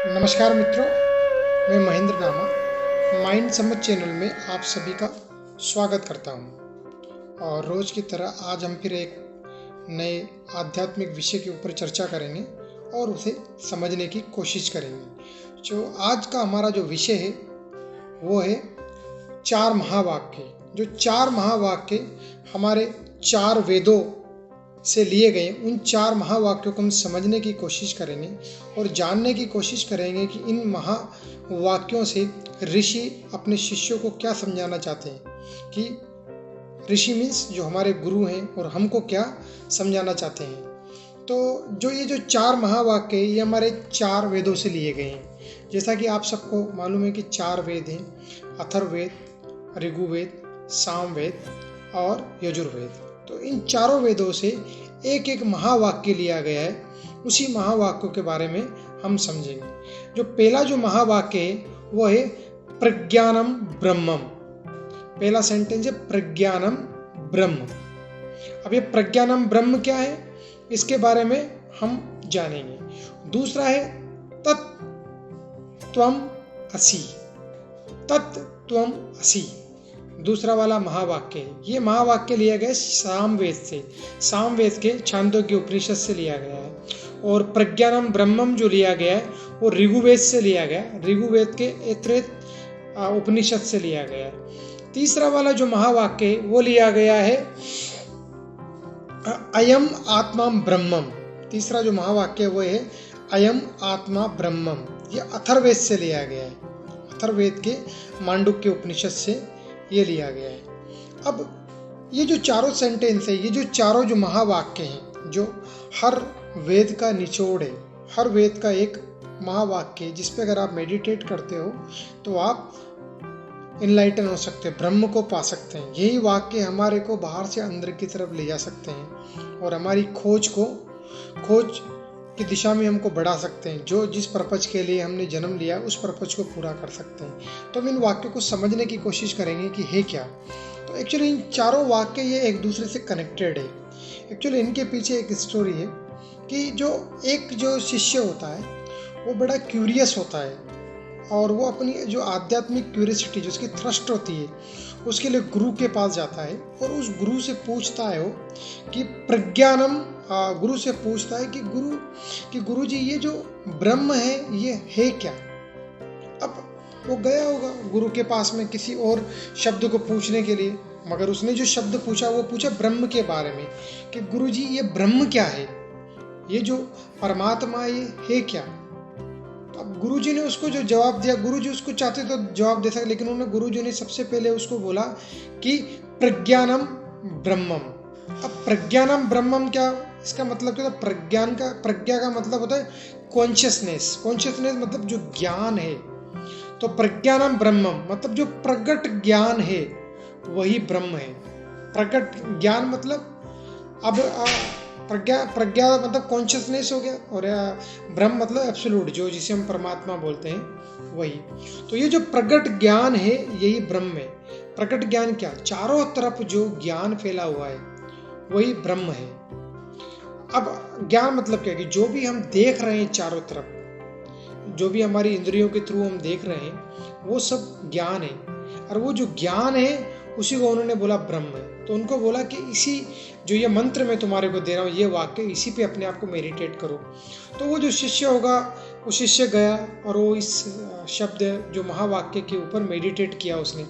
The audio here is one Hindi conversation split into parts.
नमस्कार मित्रों, मैं महेंद्र नामा माइंड समझ चैनल में आप सभी का स्वागत करता हूं। और रोज की तरह आज हम फिर एक नए आध्यात्मिक विषय के ऊपर चर्चा करेंगे और उसे समझने की कोशिश करेंगे। जो आज का हमारा जो विषय है वो है चार महावाक्य। जो चार महावाक्य हमारे चार वेदों से लिए गए, उन चार महावाक्यों को हम समझने की कोशिश करेंगे और जानने की कोशिश करेंगे कि इन महावाक्यों से ऋषि अपने शिष्यों को क्या समझाना चाहते हैं, कि ऋषि मीन्स जो हमारे गुरु हैं और हमको क्या समझाना चाहते हैं। तो जो चार महावाक्य हैं ये हमारे चार वेदों से लिए गए हैं। जैसा कि आप सबको मालूम है कि चार वेद हैं, अथर्ववेद, ऋग्वेद, सामवेद और यजुर्वेद। तो इन चारों वेदों से एक एक महावाक्य लिया गया है, उसी महावाक्यों के बारे में हम समझेंगे। जो पहला जो महावाक्य है वो है प्रज्ञानम ब्रह्मम। पहला सेंटेंस है प्रज्ञानम ब्रह्म। अब ये प्रज्ञानम ब्रह्म क्या है, इसके बारे में हम जानेंगे। दूसरा है तत्त्वम असि। तत्त्वम असि दूसरा वाला महावाक्य है। ये महावाक्य लिया गया सामवेद से, सामवेद के छांदोग्य उपनिषद से लिया गया है। और प्रज्ञानम ब्रह्मम जो लिया गया है वो ऋग्वेद से लिया गया, ऋग्वेद के ऐतरेय उपनिषद से लिया गया है। तीसरा वाला जो महावाक्य है वो लिया गया है अयम आत्मा ब्रह्मम। तीसरा जो महावाक्य वो है अयम आत्मा ब्रह्मम। ये अथर्ववेद से लिया गया है, अथर्ववेद के मांडुक्य उपनिषद से ये लिया गया है। अब ये जो चारों सेंटेंस है, ये जो चारों जो महावाक्य हैं, जो हर वेद का निचोड़ है, हर वेद का एक महावाक्य है जिस पे अगर आप मेडिटेट करते हो तो आप इनलाइटन हो सकते हैं, ब्रह्म को पा सकते हैं। यही वाक्य हमारे को बाहर से अंदर की तरफ ले जा सकते हैं और हमारी खोज की दिशा में हमको बढ़ा सकते हैं। जो जिस पर्पज के लिए हमने जन्म लिया उस पर्पज को पूरा कर सकते हैं। तो हम इन वाक्यों को समझने की कोशिश करेंगे कि है क्या। तो एक्चुअली इन चारों वाक्य ये एक दूसरे से कनेक्टेड है। एक्चुअली इनके पीछे एक स्टोरी है कि जो शिष्य होता है वो बड़ा क्यूरियस होता है और वो अपनी जो आध्यात्मिक क्यूरियसिटी, जो उसकी थ्रस्ट होती है, उसके लिए गुरु के पास जाता है और उस गुरु से पूछता है वो कि प्रज्ञानम, गुरु से पूछता है कि गुरु जी ये जो ब्रह्म है ये है क्या। अब वो गया होगा गुरु के पास में किसी और शब्द को पूछने के लिए, मगर उसने जो शब्द पूछा वो पूछा ब्रह्म के बारे में कि गुरु जी ये ब्रह्म क्या है, ये जो परमात्मा ये है क्या। अब गुरुजी ने उसको जो जवाब दिया, गुरुजी उसको चाहते तो जवाब दे सकते, लेकिन उन्होंने गुरुजी ने सबसे पहले उसको बोला कि प्रज्ञानम ब्रह्मम। अब प्रज्ञानम ब्रह्मम क्या, इसका मतलब क्या होता है? प्रज्ञा का मतलब होता है कॉन्शियसनेस। कॉन्शियसनेस मतलब जो ज्ञान है। तो प्रज्ञानम ब्रह्मम मतलब जो प्रगट ज्ञान है वही ब्रह्म है। प्रगट ज्ञान मतलब अब प्रज्ञा मतलब कॉन्शियसनेस हो गया, और ब्रह्म मतलब एब्सोल्यूट, जो जिसे हम परमात्मा बोलते हैं वही। तो ये जो प्रगट ज्ञान है यही ब्रह्म है। प्रगट ज्ञान क्या, चारों तरफ जो ज्ञान फैला हुआ है वही ब्रह्म है। अब ज्ञान मतलब क्या, कि जो भी हम देख रहे हैं चारों तरफ, जो भी हमारी इंद्रियों के थ्रू हम देख रहे हैं वो सब ज्ञान है। और वो जो ज्ञान है उसी को उन्होंने बोला ब्रह्म है। तो उनको बोला कि इसी जो ये मंत्र मैं तुम्हारे को दे रहा हूँ, ये वाक्य, इसी पे अपने आप को मेडिटेट करो। तो वो जो शिष्य होगा वो शिष्य गया और वो इस शब्द जो महावाक्य के ऊपर मेडिटेट किया उसने।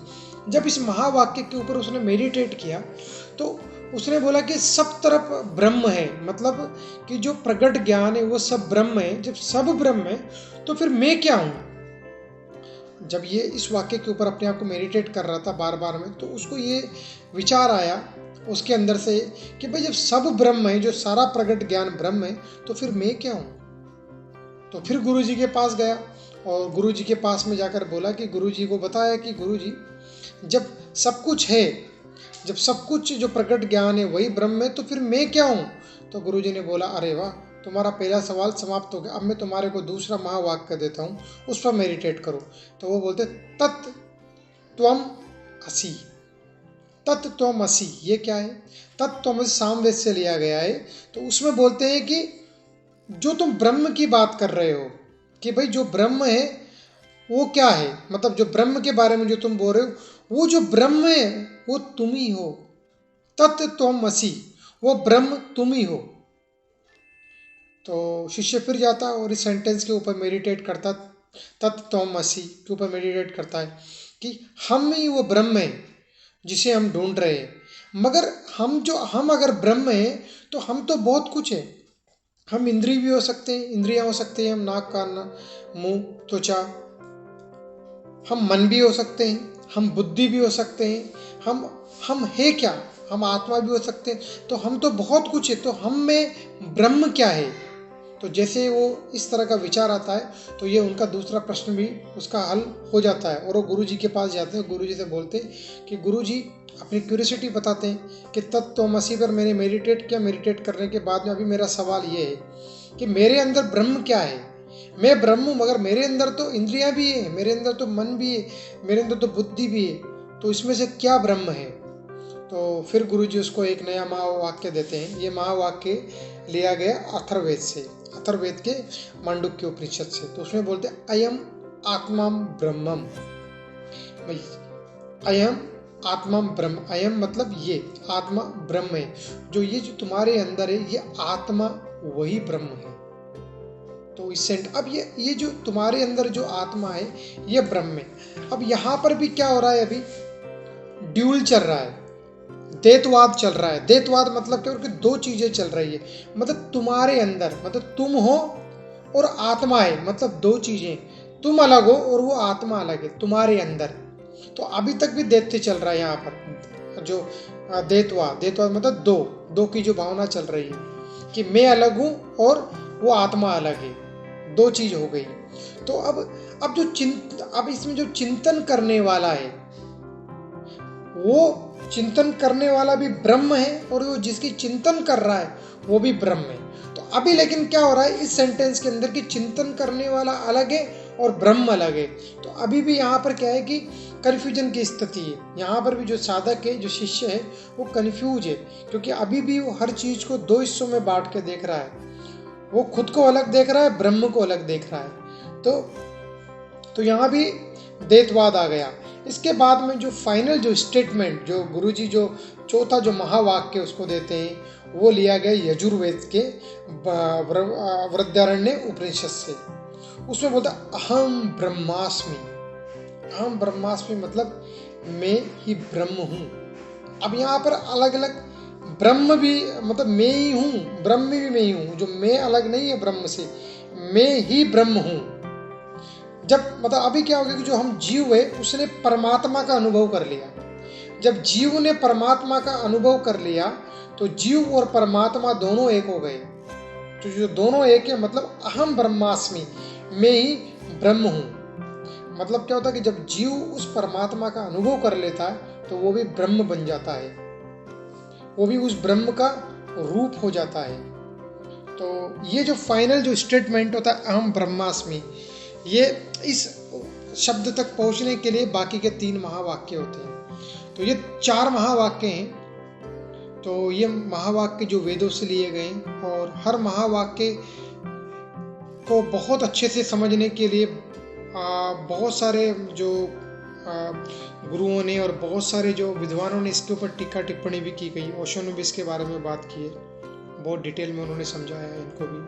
जब इस महावाक्य के ऊपर उसने मेडिटेट किया तो उसने बोला कि सब तरफ ब्रह्म है, मतलब कि जो प्रगट ज्ञान है वो सब ब्रह्म है। जब सब ब्रह्म है तो फिर मैं क्या हूँ। जब ये इस वाक्य के ऊपर अपने आप को मेडिटेट कर रहा था बार बार में, तो उसको ये विचार आया उसके अंदर से कि भाई जब सब ब्रह्म है, जो सारा प्रगट ज्ञान ब्रह्म है, तो फिर मैं क्या हूँ। तो फिर गुरुजी के पास गया और गुरुजी के पास में जाकर बोला कि गुरुजी को बताया कि गुरुजी जब सब कुछ है, जब सब कुछ जो प्रकट ज्ञान है वही ब्रह्म है, तो फिर मैं क्या हूँ। तो गुरुजी ने बोला अरे वाह, तुम्हारा पहला सवाल समाप्त हो गया। अब मैं तुम्हारे को दूसरा महावाक्य देता हूँ, उस पर मेडिटेट करो। तो वो बोलते तत्त्वम असि। तत्त्वम असि ये क्या है, तत्त्वम सामवेद से लिया गया है। तो उसमें बोलते हैं कि जो तुम ब्रह्म की बात कर रहे हो, कि भाई जो ब्रह्म है वो क्या है, मतलब जो ब्रह्म के बारे में जो तुम बोल रहे हो, वो जो ब्रह्म है वो तुम ही हो। तत् त्वमसि, वो ब्रह्म तुम ही हो। तो शिष्य फिर जाता है और इस सेंटेंस के ऊपर मेडिटेट करता, तत् त्वमसि के ऊपर मेडिटेट करता है कि हम ही वो ब्रह्म है जिसे हम ढूंढ रहे हैं। मगर हम अगर ब्रह्म हैं तो हम तो बहुत कुछ है। हम इंद्रिय भी हो सकते हैं, इंद्रियां हो सकते हैं, हम नाक कान मुंह त्वचा, हम मन भी हो सकते हैं, हम बुद्धि भी हो सकते हैं, हम है क्या, हम आत्मा भी हो सकते हैं। तो हम तो बहुत कुछ है, तो हम में ब्रह्म क्या है। तो जैसे वो इस तरह का विचार आता है तो ये उनका दूसरा प्रश्न भी उसका हल हो जाता है और वो गुरु जी के पास जाते हैं। गुरु जी से बोलते हैं कि गुरु जी अपनी क्यूरियोसिटी बताते हैं कि तत्त्वमसि पर मैंने मेडिटेट किया, मेडिटेट करने के बाद में अभी मेरा सवाल ये है कि मेरे अंदर ब्रह्म क्या है। मैं ब्रह्म हूँ मगर मेरे अंदर तो इंद्रियां भी है, मेरे अंदर तो मन भी है, मेरे अंदर तो बुद्धि भी है, तो इसमें से क्या ब्रह्म है। तो फिर गुरुजी उसको एक नया महावाक्य देते हैं। ये महावाक्य लिया गया अथर्ववेद से, अथर्ववेद के मांडुक्य उपनिषद से। तो उसमें बोलते हैं अयम आत्मा ब्रह्मम, अयम आत्मा ब्रह्म, अयम मतलब ये आत्मा ब्रह्म है, जो ये जो तुम्हारे अंदर है ये आत्मा वही ब्रह्म है। तो इस सेंट अब ये जो तुम्हारे अंदर जो आत्मा है ये ब्रह्म है। अब यहाँ पर भी क्या हो रहा है, अभी ड्यूल चल रहा है, द्वैतवाद चल रहा है। द्वैतवाद मतलब क्या, कि दो चीजें चल रही है। मतलब तुम्हारे अंदर मतलब तुम हो और आत्मा है, मतलब दो चीजें, तुम अलग हो और वो आत्मा अलग है तुम्हारे अंदर। तो अभी तक भी दैत्य चल रहा है यहाँ पर, जो द्वैतवाद मतलब दो दो की जो भावना चल रही है कि मैं अलग हूँ और वो आत्मा अलग है, दो चीज हो गई। तो अब इसमें जो चिंतन करने वाला है वो चिंतन करने वाला भी ब्रह्म है और वो जिसकी चिंतन कर रहा है वो भी ब्रह्म है। तो अभी लेकिन क्या हो रहा है इस सेंटेंस के अंदर कि चिंतन करने वाला अलग है और ब्रह्म अलग है। तो अभी भी यहाँ पर क्या है कि कन्फ्यूजन की स्थिति है। यहाँ पर भी जो साधक है, जो शिष्य है, वो कन्फ्यूज है, क्योंकि अभी भी वो हर चीज को दो हिस्सों में बांट के देख रहा है। वो खुद को अलग देख रहा है, ब्रह्म को अलग देख रहा है। तो यहाँ भी द्वैतवाद आ गया। इसके बाद में जो फाइनल जो स्टेटमेंट जो गुरुजी जो चौथा जो महावाक्य उसको देते हैं वो लिया गया यजुर्वेद के वृद्धारण्य उपनिषद से। उसमें बोलता अहम ब्रह्मास्मि, अहम ब्रह्मास्मि मतलब मैं ही ब्रह्म हूँ। अब यहाँ पर अलग अलग ब्रह्म भी मतलब मैं ही हूँ, ब्रह्म भी मैं ही हूँ, जो मैं अलग नहीं है ब्रह्म से, मैं ही ब्रह्म हूँ। जब मतलब अभी क्या हो गया कि जो हम जीव है उसने परमात्मा का अनुभव कर लिया। जब जीव ने परमात्मा का अनुभव कर लिया तो जीव और परमात्मा दोनों एक हो गए। तो जो दोनों एक है मतलब अहम ब्रह्मास्मि, मैं ही ब्रह्म हूँ। मतलब क्या होता है कि जब जीव उस परमात्मा का अनुभव कर लेता है तो वो भी ब्रह्म बन जाता है, वो भी उस ब्रह्म का रूप हो जाता है। तो ये जो फाइनल जो स्टेटमेंट होता है अहम ब्रह्मास्मि, ये इस शब्द तक पहुंचने के लिए बाकी के 3 महावाक्य होते हैं। तो ये 4 महावाक्य हैं। तो ये महावाक्य जो वेदों से लिए गए हैं और हर महावाक्य को बहुत अच्छे से समझने के लिए बहुत सारे जो गुरुओं ने और बहुत सारे जो विद्वानों ने इसके ऊपर टीका टिप्पणी भी की गई। ओशो ने भी इसके बारे में बात की है, बहुत डिटेल में उन्होंने समझाया है इनको भी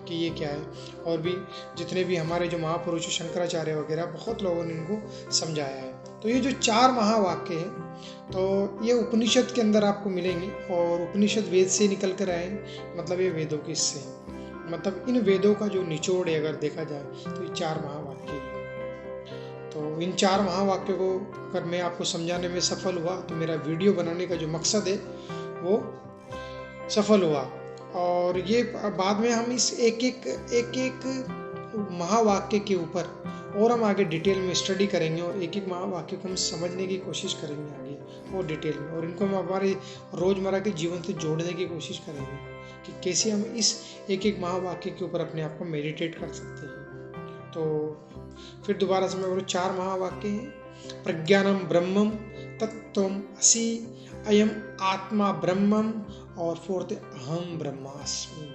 कि ये क्या है। और भी जितने भी हमारे जो महापुरुष शंकराचार्य वगैरह बहुत लोगों ने इनको समझाया है। तो ये जो 4 महावाक्य हैं तो ये उपनिषद के अंदर आपको मिलेंगे और उपनिषद वेद से निकल कर आए, मतलब ये वेदों के हिस्से हैं। मतलब इन वेदों का जो निचोड़ है अगर देखा जाए तो ये 4 महावाक्य हैं। तो इन 4 महावाक्यों को अगर मैं आपको समझाने में सफल हुआ तो मेरा वीडियो बनाने का जो मकसद है वो सफल हुआ। और ये बाद में हम इस एक एक महावाक्य के ऊपर और हम आगे डिटेल में स्टडी करेंगे और एक एक महावाक्य को हम समझने की कोशिश करेंगे आगे और डिटेल में, और इनको हम हमारे रोजमर्रा के जीवन से जोड़ने की कोशिश करेंगे कि कैसे हम इस एक एक महावाक्य के ऊपर अपने आप को मेडिटेट कर सकते हैं। तो फिर दोबारा से मैं बोलूँ 4 महावाक्य हैं। प्रज्ञानम ब्रह्मम तत्त्वम असि, अयम आत्मा ब्रह्मम, और 4th अहम ब्रह्मास्मि।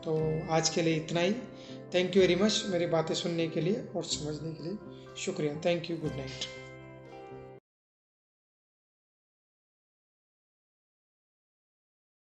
तो आज के लिए इतना ही। थैंक यू वेरी मच मेरी बातें सुनने के लिए और समझने के लिए। शुक्रिया। Thank you. Good night.